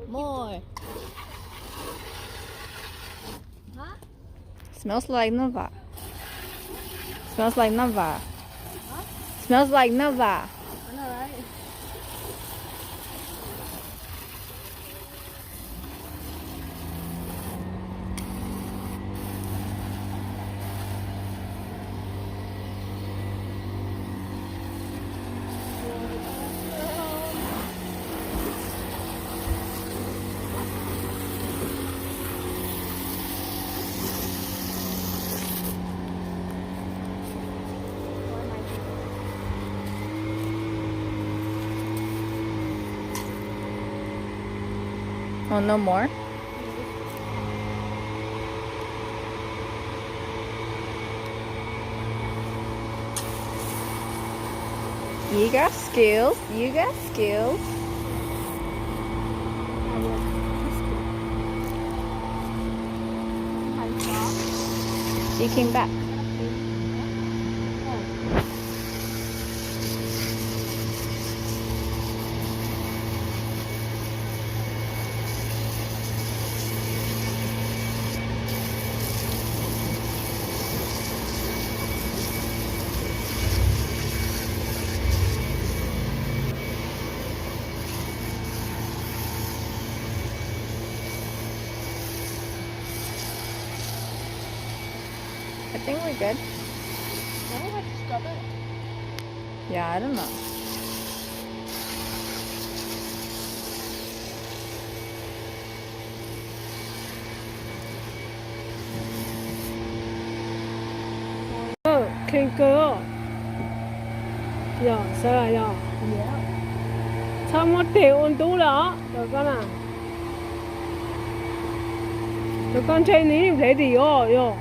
More. Huh? Smells like Nova. Smells like Nova. What? Smells like Nova. I know, right? Oh, no more? You got skills. You got skills. She came back. I think we're good. Why do I have to stop it? Yeah, I don't know. Can go. Yeah, sao yeah. Sao một tiểu ôn tú đó, rồi con à. Rồi con chơi ní thấy gì yo yo.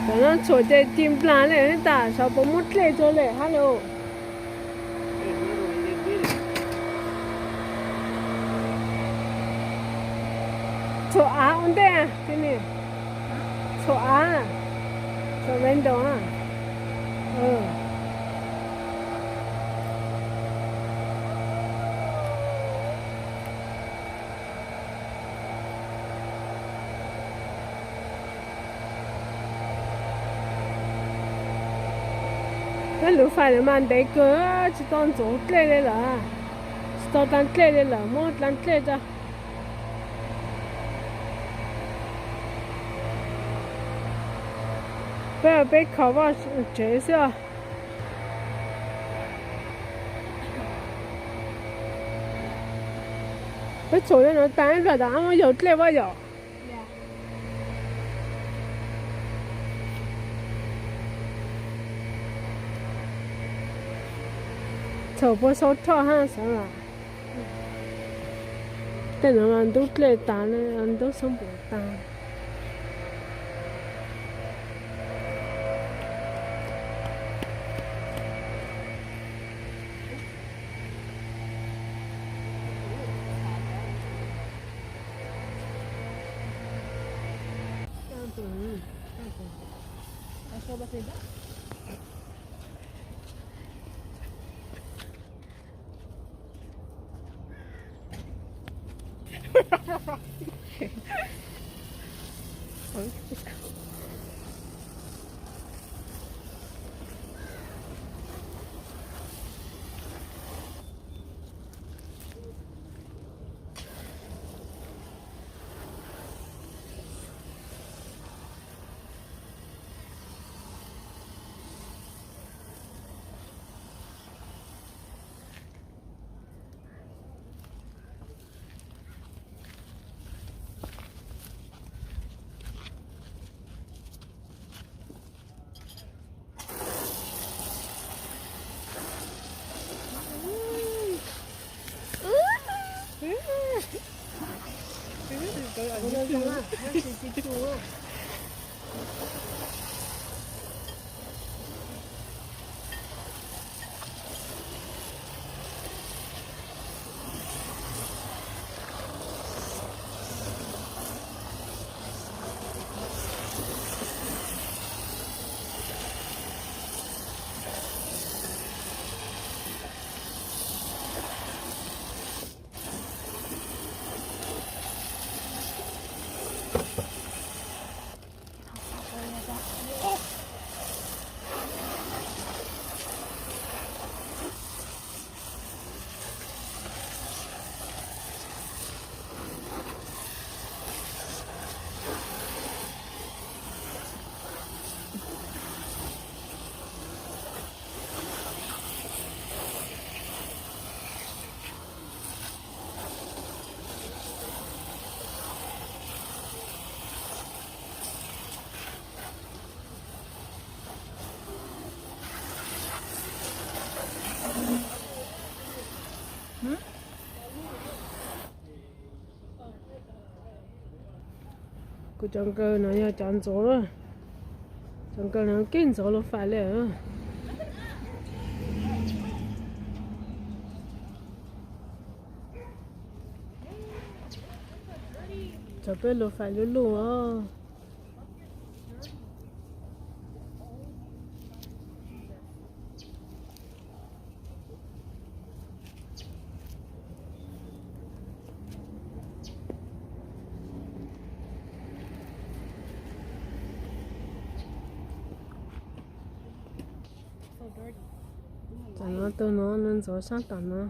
Rồi nó chỗ chơi tìm plan này ta, sao bố mất lên cho lên, hello. Chỗ á ổn đấy à, cái này. Chỗ á, chỗ bên đó à. Cái lũ phải là màn đấy cơ, chỉ toàn chỗ lên đây là, chỉ toàn lên đây là, một lên ra. Bây giờ被考vào学校，这走的人单着的，俺们有这我有。走不收套哈啥啦？但人俺都来打了，俺都上不打。Acho que vai cô chọn cơ nó nhà chọn chỗ rồi chọn cơ nó kinh chỗ nó phảiเลยchọn bên nó phải luôn luôn chẳng nó tôi nó nên gió sang tận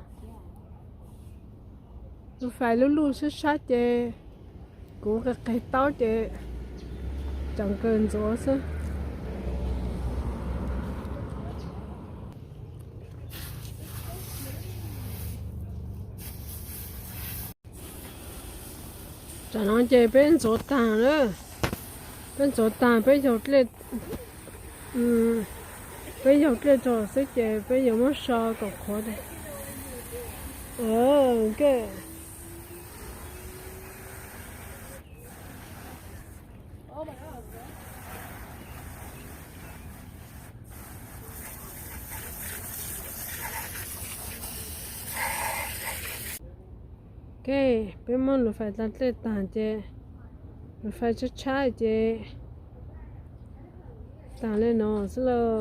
nó phải lúc lúc xuất sát chứ cũng cái tao chứ chẳng cần gió sao chẳng nó chơi bên gió tàn nữa bên gió tàn bên gió lên bây giờ cái trò sẽ chơi bây giờ mới sao còn khó đây cái cái bên món nó phải đặt lên tàn chứ nó phải chắc chắn chứ tàn lên nó sẽ là